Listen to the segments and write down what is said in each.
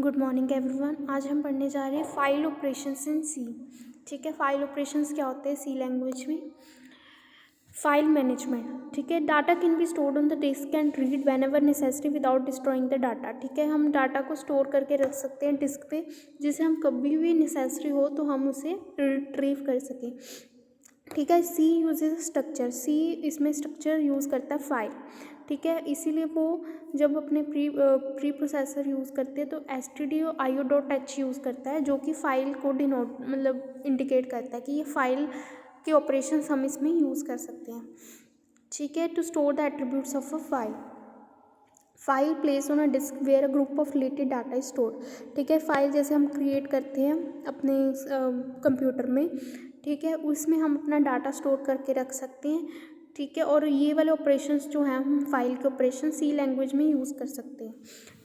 Good morning everyone. आज हम पढ़ने जा रहे हैं फाइल ऑपरेशंस इन सी। ठीक है, फाइल ऑपरेशंस क्या होते हैं सी लैंग्वेज में? File management. ठीक है, data can be stored on the disk and read whenever necessary without destroying the data. ठीक है, हम डाटा को स्टोर करके रख सकते हैं डिस्क पे, जिसे हम कभी भी नेसेसरी हो तो हम उसे रिट्रीव कर सकें। ठीक है, सी यूजेस स्ट्रक्चर। सी इसमें स्ट्रक्चर यूज़ करता है फाइल। ठीक है, इसीलिए वो जब अपने प्री प्रोसेसर यूज़ करते हैं तो stdio.io.h यूज़ करता है, जो कि फ़ाइल को डिनोट मतलब इंडिकेट करता है कि ये फ़ाइल के ऑपरेशंस हम इसमें यूज़ कर सकते हैं। ठीक है, to store the attributes of a file place on a disk where a group of related data is stored. ठीक है, फाइल जैसे हम क्रिएट करते हैं अपने कंप्यूटर में, ठीक है, उसमें हम अपना डाटा स्टोर करके रख सकते हैं। ठीक है, और ये वाले ऑपरेशंस जो हैं हम फाइल के ऑपरेशन सी लैंग्वेज में यूज़ कर सकते हैं।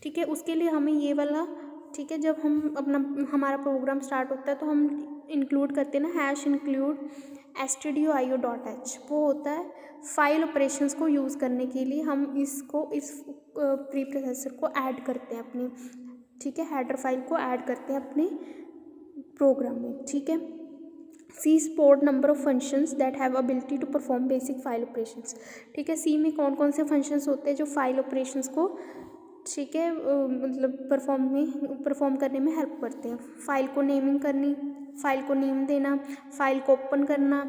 ठीक है, उसके लिए हमें ये वाला, ठीक है, जब हम हमारा प्रोग्राम स्टार्ट होता है तो हम इंक्लूड करते हैं ना #include stdio.io.h। वो होता है फाइल ऑपरेशंस को यूज़ करने के लिए हम इस प्री प्रोसेसर को ऐड करते हैं अपने, ठीक है, हेडर फाइल को ऐड करते हैं अपने प्रोग्राम में। ठीक है, C support number of functions that have ability to perform basic file operations. ठीक है, सी में कौन कौन से फंक्शंस होते हैं जो फाइल ऑपरेशंस को, ठीक है, मतलब परफॉर्म करने में हेल्प करते हैं। फाइल को नेमिंग करनी, फाइल को नेम देना, फाइल को ओपन करना,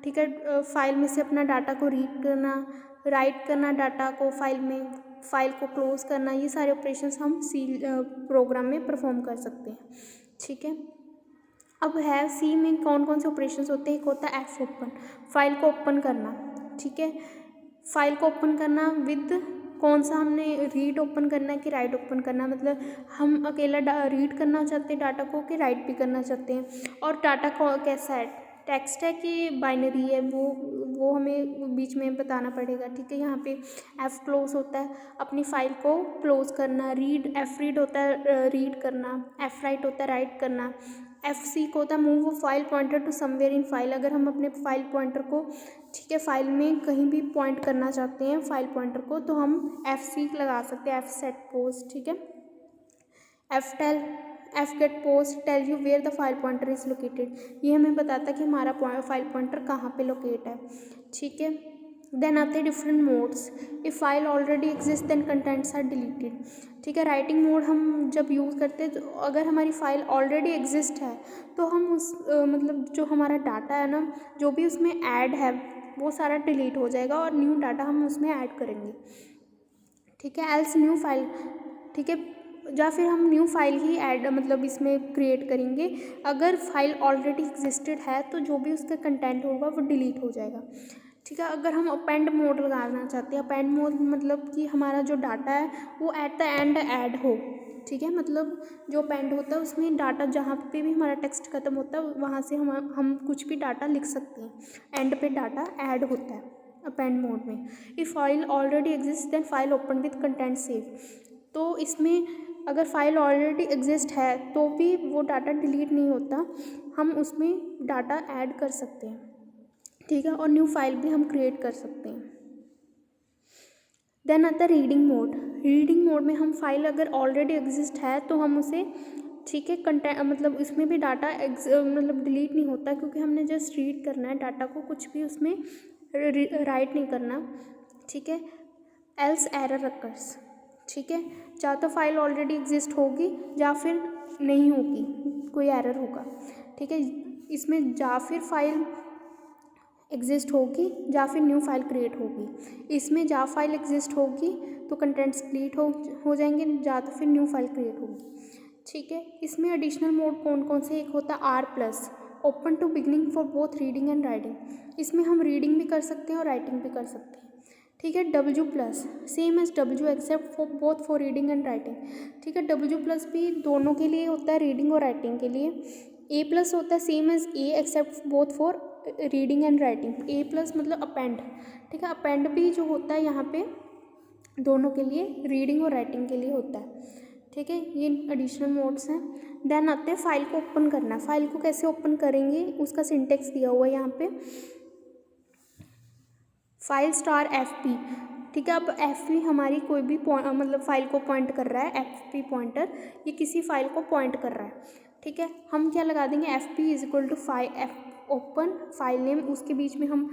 ठीक है, फाइल में से अपना डाटा को रीड करना, राइट करना डाटा को फाइल में, फाइल को क्लोज करना, ये सारे ऑपरेशंस हम सी प्रोग्राम में परफॉर्म कर सकते हैं। ठीक है, अब है सी में कौन कौन से ऑपरेशंस होते हैं। एक होता है एफ ओपन, फाइल को ओपन करना। ठीक है, फाइल को ओपन करना विद कौन सा, हमने रीड ओपन करना है कि राइट ओपन करना, मतलब हम अकेला रीड करना चाहते हैं डाटा को कि राइट भी करना चाहते हैं, और डाटा को कैसा है, टेक्स्ट है कि बाइनरी है, वो हमें बीच में बताना पड़ेगा। ठीक है, यहाँ पे एफ क्लोज होता है अपनी फाइल को क्लोज करना, एफ रीड होता है रीड करना, एफ राइट होता है राइट करना, एफ सी को होता है move file pointer to somewhere in file. अगर हम अपने फाइल पॉइंटर को, ठीक है, फाइल में कहीं भी पॉइंट करना चाहते हैं फाइल पॉइंटर को, तो हम एफ सी लगा सकते हैं, एफ सेट पोज। ठीक है, F get post tell you where the file pointer is located, ये हमें बताता है कि हमारा फाइल पॉइंटर कहाँ पे लोकेट है। ठीक है, देन आते हैं different modes. If file already exist then contents are deleted. ठीक है, राइटिंग मोड हम जब यूज़ करते हैं तो अगर हमारी फाइल ऑलरेडी एग्जिस्ट है तो हम उस मतलब जो हमारा डाटा है ना, जो भी उसमें ऐड है वो सारा डिलीट हो जाएगा और न्यू डाटा हम उसमें ऐड करेंगे। ठीक है, एल्स न्यू फाइल, ठीक है, या फिर हम न्यू फाइल ही ऐड मतलब इसमें क्रिएट करेंगे। अगर फाइल ऑलरेडी एग्जिस्टेड है तो जो भी उसका कंटेंट होगा वो डिलीट हो जाएगा। ठीक है, अगर हम अपेंड मोड लगाना चाहते हैं, अपेंड मोड मतलब कि हमारा जो डाटा है वो एट द एंड ऐड हो। ठीक है, मतलब जो अपेंड होता है उसमें डाटा जहाँ पे भी हमारा टेक्स्ट खत्म होता है वहाँ से हम कुछ भी डाटा लिख सकते हैं, एंड पे डाटा ऐड होता है अपेंड मोड में। If file already exist then file open with content save. तो इसमें अगर फाइल ऑलरेडी एग्जिस्ट है तो भी वो डाटा डिलीट नहीं होता, हम उसमें डाटा ऐड कर सकते हैं। ठीक है, और न्यू फाइल भी हम क्रिएट कर सकते हैं। देन आता है रीडिंग मोड। रीडिंग मोड में हम फाइल अगर ऑलरेडी एग्जिस्ट है तो हम उसे, ठीक है, कंटेंट मतलब इसमें भी डाटा मतलब डिलीट नहीं होता क्योंकि हमने जस्ट रीड करना है डाटा को, कुछ भी उसमें राइट नहीं करना। ठीक है, एल्स एरर अकर्स। ठीक है, या तो फाइल ऑलरेडी एग्जिस्ट होगी या फिर नहीं होगी, कोई एरर होगा। ठीक है, इसमें या फिर फाइल एग्जिस्ट होगी या फिर न्यू फाइल क्रिएट होगी। इसमें या फाइल एग्जिस्ट होगी तो कंटेंट्स डिलीट हो जाएंगे, या तो फिर न्यू फाइल क्रिएट होगी। ठीक है, इसमें एडिशनल मोड कौन कौन से, एक होता है R+, open to beginning for both reading and writing. इसमें हम रीडिंग भी कर सकते हैं और राइटिंग भी कर सकते हैं। ठीक है, W+, same as W except for both for reading and writing. ठीक है, W+ भी दोनों के लिए होता है, रीडिंग और राइटिंग के लिए। A+ होता है same as A except both for reading and writing. A+ मतलब अपेंड। ठीक है, अपेंड भी जो होता है यहाँ पे दोनों के लिए, रीडिंग और राइटिंग के लिए होता है। ठीक है, ये एडिशनल मोड्स हैं। देन आते हैं फाइल को ओपन करना। फाइल को कैसे ओपन करेंगे उसका सिंटेक्स दिया हुआ है यहाँ पे। फाइल *FP ठीक है। अब एफ पी हमारी कोई भी मतलब फाइल को पॉइंट कर रहा है, एफ पी पॉइंटर ये किसी फाइल को पॉइंट कर रहा है, ठीक है। हम क्या लगा देंगे, F P is equal to F open file name, उसके बीच में हम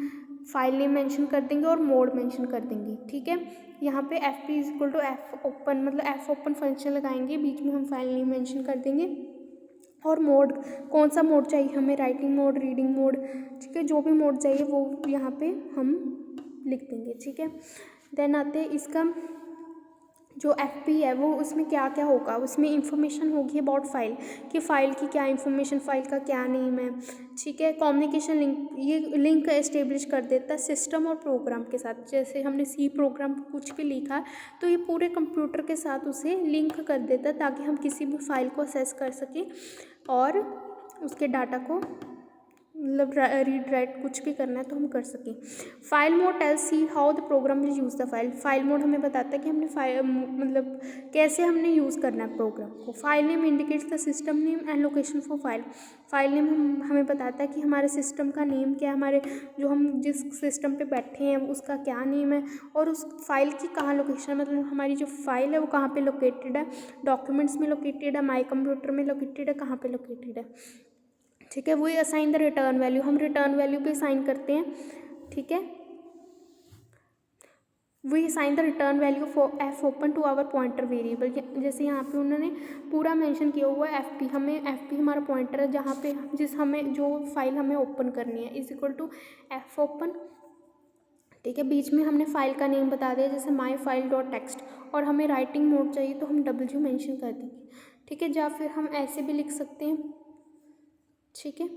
फाइल नेम मेंशन कर देंगे और मोड मेंशन कर देंगे, ठीक है। यहाँ पे F P is equal to F open मतलब एफ ओपन फंक्शन लगाएंगे, बीच में हम फाइल नेम मेंशन कर देंगे और मोड, कौन सा मोड चाहिए हमें, राइटिंग मोड, रीडिंग मोड, ठीक है। जो भी मोड चाहिए वो यहाँ पे हम लिख देंगे, ठीक है। देन आते हैं इसका जो एफ पी है वो उसमें क्या क्या होगा, उसमें इंफॉर्मेशन होगी अबाउट फाइल कि फ़ाइल की क्या इंफॉर्मेशन, फ़ाइल का क्या नेम है, ठीक है। कम्युनिकेशन लिंक, ये लिंक एस्टेब्लिश कर देता है सिस्टम और प्रोग्राम के साथ। जैसे हमने सी प्रोग्राम कुछ भी लिखा तो ये पूरे कंप्यूटर के साथ उसे लिंक कर देता है ताकि हम किसी भी फाइल को असेस कर सकें और उसके डाटा को मतलब रीड राइट कुछ भी करना है तो हम कर सकें। File mode tells C how the program will use the file. File mode हमें बताता है कि हमने फाइल मतलब कैसे हमने यूज़ करना है प्रोग्राम को। File name indicates the system name and location for file. File name हमें बताता है कि हमारे सिस्टम का नेम क्या है, हमारे जो हम जिस सिस्टम पे बैठे हैं उसका क्या नेम है और उस फाइल की कहाँ लोकेशन है, मतलब हमारी जो फाइल है वो कहाँ पे लोकेटेड है, डॉक्यूमेंट्स में लोकेटेड है, माई कंप्यूटर में लोकेटेड है, कहाँ पे लोकेटेड है, ठीक है। वही असाइन द रिटर्न वैल्यू, हम रिटर्न वैल्यू पे असाइन करते हैं, ठीक है। We assign the return value for F open to our pointer variable. जैसे यहाँ पे उन्होंने पूरा मेंशन किया हुआ है एफ पी, हमें एफ पी हमारा पॉइंटर है जहाँ पे जिस हमें जो फाइल हमें ओपन करनी है is equal to F open, ठीक है। बीच में हमने फाइल का नेम बता दिया जैसे माई फाइल डॉट टेक्स्ट, और हमें राइटिंग मोड चाहिए तो हम डब्ल्यू मेंशन कर देंगे, ठीक है। या फिर हम ऐसे भी लिख सकते हैं, ठीक है।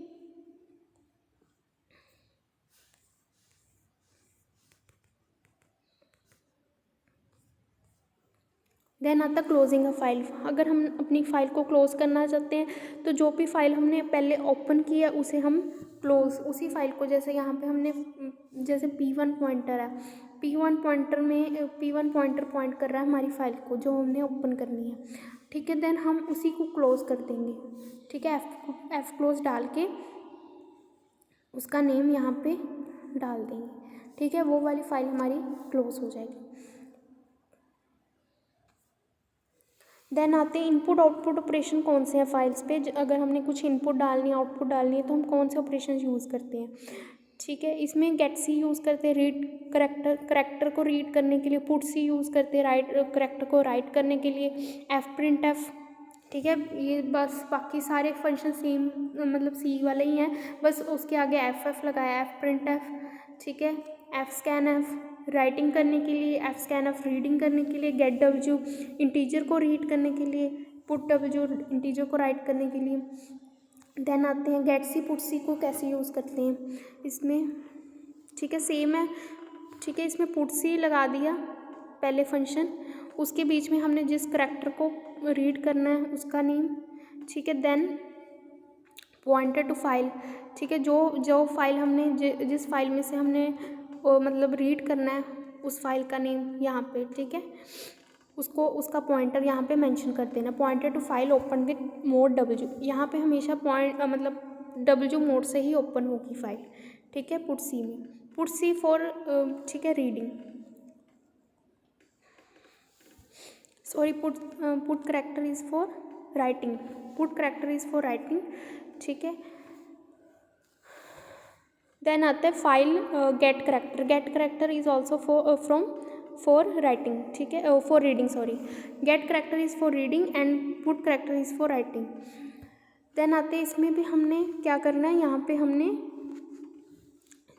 देन आता क्लोजिंग अ फाइल। अगर हम अपनी फ़ाइल को क्लोज़ करना चाहते हैं तो जो भी फाइल हमने पहले ओपन की है उसे हम क्लोज़, उसी फाइल को, जैसे यहाँ पे हमने जैसे P1 पॉइंटर है, P1 पॉइंटर में P1 पॉइंटर पॉइंट कर रहा है हमारी फाइल को जो हमने ओपन करनी है, ठीक है। देन हम उसी को क्लोज़ कर देंगे, ठीक है। एफ क्लोज डाल के उसका नेम यहाँ पे डाल देंगे, ठीक है। वो वाली फाइल हमारी क्लोज़ हो जाएगी। देन आते हैं इनपुट आउटपुट ऑपरेशन कौन से हैं फाइल्स पे। अगर हमने कुछ इनपुट डालनी है आउटपुट डालनी है तो हम कौन से ऑपरेशन यूज़ करते हैं, ठीक है। इसमें गेट सी यूज़ करते हैं रीड करेक्टर को रीड करने के लिए, पुट सी यूज़ करते हैं राइट करेक्टर को राइट करने के लिए, एफ प्रिंट एफ, ठीक है। ये बस बाकी सारे फंक्शन सेम मतलब सी वाले ही हैं, बस उसके आगे एफ लगाया, एफ प्रिंट एफ, ठीक है। एफ स्कैन एफ राइटिंग करने के लिए, एफ स्कैन एफ रीडिंग करने के लिए, गेट डब्ल्यू इंटीजर को रीड करने के लिए, पुट डब्ल्यू इंटीजर को राइट करने के लिए। देन आते हैं गेट सी पुट सी को कैसे यूज़ करते हैं इसमें, ठीक है। सेम है, ठीक है। इसमें पुट सी लगा दिया पहले फंक्शन, उसके बीच में हमने जिस करैक्टर को रीड करना है उसका नेम, ठीक है। देन पॉइंटर टू फाइल, ठीक है। जो फाइल हमने जिस फाइल में से हमने मतलब रीड करना है उस फाइल का नेम यहाँ पे, ठीक है। उसको उसका पॉइंटर यहाँ पे मेंशन कर देना, pointer to file open with mode W. यहाँ पे हमेशा मतलब डब्ल्यू मोड से ही ओपन होगी फाइल, ठीक है। पुट सी में, पुट सी फॉर, ठीक है, reading, sorry put character is for writing, put character is for writing, ठीक है। देन आता है file get character is also for writing, ठीक है, for reading, sorry. Get character is for reading and put character is for writing. Then आते हैं इसमें भी हमने क्या करना है, यहाँ पे हमने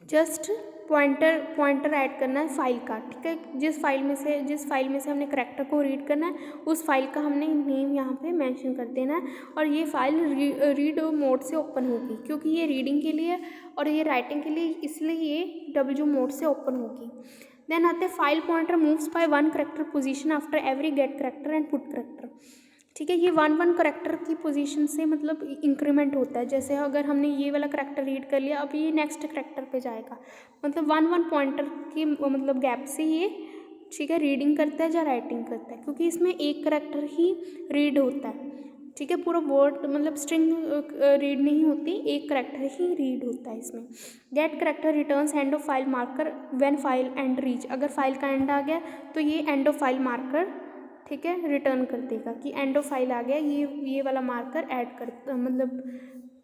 जस्ट पॉइंटर ऐड करना है फाइल का, ठीक है। जिस फाइल में से हमने करेक्टर को रीड करना है उस फाइल का हमने नेम यहाँ पे मेंशन कर देना है, और ये फाइल रीड मोड से ओपन होगी क्योंकि ये रीडिंग के लिए और ये राइटिंग के लिए, इसलिए ये डब्ल्यू मोड से ओपन होगी। देन आते हैं file pointer moves by 1 character position after every get character and put character, ठीक है। ये 1 करेक्टर की पोजीशन से मतलब इंक्रीमेंट होता है। जैसे अगर हमने ये वाला करेक्टर रीड कर लिया, अब ये नेक्स्ट करेक्टर पे जाएगा, मतलब 1 पॉइंटर की मतलब गैप से ये, ठीक है, रीडिंग करता है या राइटिंग करता है, क्योंकि इसमें एक करेक्टर ही रीड होता है, ठीक है, पूरा वर्ड मतलब स्ट्रिंग रीड नहीं होती, एक करेक्टर ही रीड होता है इसमें। Get character returns end of file marker when file end reach, अगर फाइल का एंड आ गया तो ये एंड ऑफ फाइल मार्कर, ठीक है, रिटर्न कर देगा कि एंड ऑफ फाइल आ गया, ये वाला मार्कर ऐड कर मतलब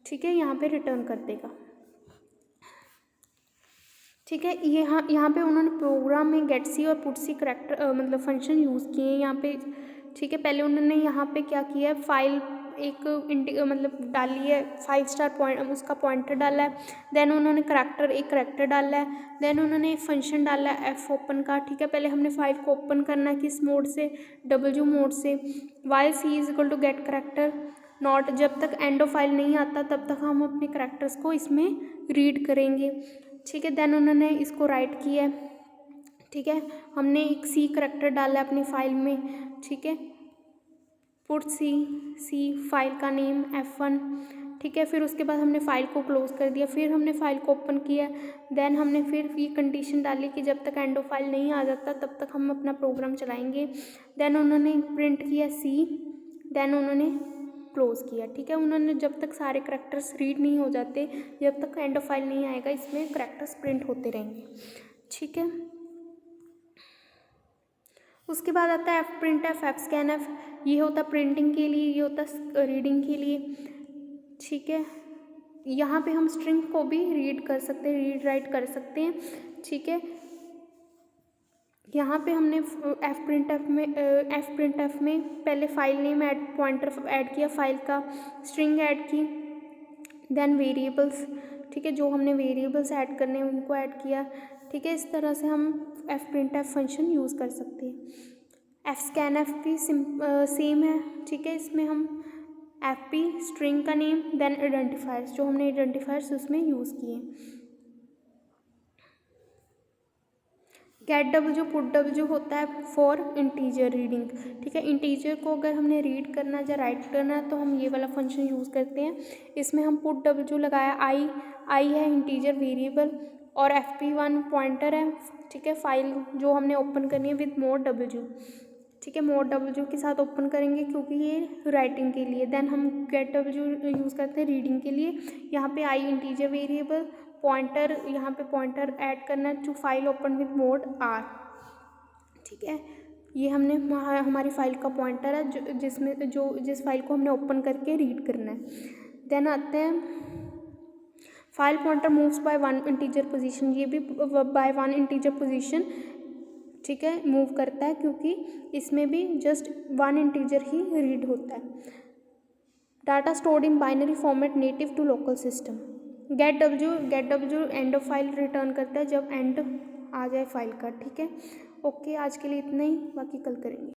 ठीक है यहाँ पे रिटर्न कर देगा। ठीक है, यहाँ पे उन्होंने प्रोग्राम में गेट सी और पुट सी करेक्टर मतलब फंक्शन यूज़ किए हैं यहाँ पे। ठीक है, पहले उन्होंने यहाँ पे क्या किया है, फाइल एक मतलब डाली है, 5 स्टार पॉइंट उसका पॉइंटर डाला है, देन उन्होंने एक करेक्टर डाला है, देन उन्होंने एक फंक्शन डाला है एफ ओपन का। ठीक है, पहले हमने फाइल को ओपन करना है किस मोड से, W मोड से। While C is equal to get character not, जब तक एंड ऑफ फाइल नहीं आता तब तक हम अपने करेक्टर्स को इसमें रीड करेंगे। ठीक है, देन उन्होंने इसको राइट किया है। ठीक है, हमने एक सी करेक्टर डाला है अपनी फाइल में। ठीक है, पुट सी फाइल का नेम F1। ठीक है, फिर उसके बाद हमने फाइल को क्लोज कर दिया, फिर हमने फाइल को ओपन किया, देन हमने फिर ये कंडीशन डाली कि जब तक एंड ऑफ फाइल नहीं आ जाता तब तक हम अपना प्रोग्राम चलाएंगे। देन उन्होंने प्रिंट किया सी, देन उन्होंने क्लोज किया। ठीक है, उन्होंने जब तक सारे करैक्टर्स रीड नहीं हो जाते, जब तक एंड ऑफ फाइल नहीं आएगा, इसमें करैक्टर्स प्रिंट होते रहेंगे। ठीक है, उसके बाद आता है F print F, F scan F, ये होता है प्रिंटिंग के लिए, ये होता है रीडिंग के लिए। ठीक है, यहाँ पे हम स्ट्रिंग को भी रीड कर सकते हैं, रीड राइट कर सकते हैं। ठीक है, यहाँ पे हमने एफ प्रिंट एफ में पहले फाइल नेम पॉइंटर ऐड किया, फाइल का स्ट्रिंग ऐड की, देन वेरिएबल्स। ठीक है, जो हमने वेरिएबल्स ऐड करने हैं उनको ऐड किया। ठीक है, इस तरह से हम F print F function use कर सकते हैं। एफ स्कैन एफ भी सेम है। ठीक है, इसमें हम एफ पी स्ट्रिंग का नेम, देन आइडेंटिफायर्स, जो हमने आइडेंटिफायर्स उसमें यूज़ किए। गेट W पुट W होता है फॉर इंटीजर रीडिंग। ठीक है, इंटीजर को अगर हमने रीड करना या राइट करना है तो हम ये वाला फंक्शन यूज़ करते हैं। इसमें हम पुट W लगाया, आई है इंटीजर वेरिएबल, और FP1 पॉइंटर है। ठीक है, फाइल जो हमने ओपन करनी है विद मोड W। ठीक है, मोड W के साथ ओपन करेंगे क्योंकि ये राइटिंग के लिए। देन हम गेट W यूज़ करते हैं रीडिंग के लिए। यहाँ पे आई इंटीजर वेरिएबल, पॉइंटर, यहाँ पे पॉइंटर ऐड करना है to file open with mode R। ठीक है, ये हमने हमारी फाइल का पॉइंटर है जिस फाइल को हमने ओपन करके रीड करना है। देन आते हैं file pointer moves by 1 integer position, ये भी बाय 1 इंटीजर पोजीशन, ठीक है, मूव करता है क्योंकि इसमें भी जस्ट 1 इंटीजर ही रीड होता है। Data stored in binary format native to local system. Get W end of file return करता है जब एंड आ जाए फाइल का। ठीक है, ओके, आज के लिए इतना ही, बाकी कल करेंगे।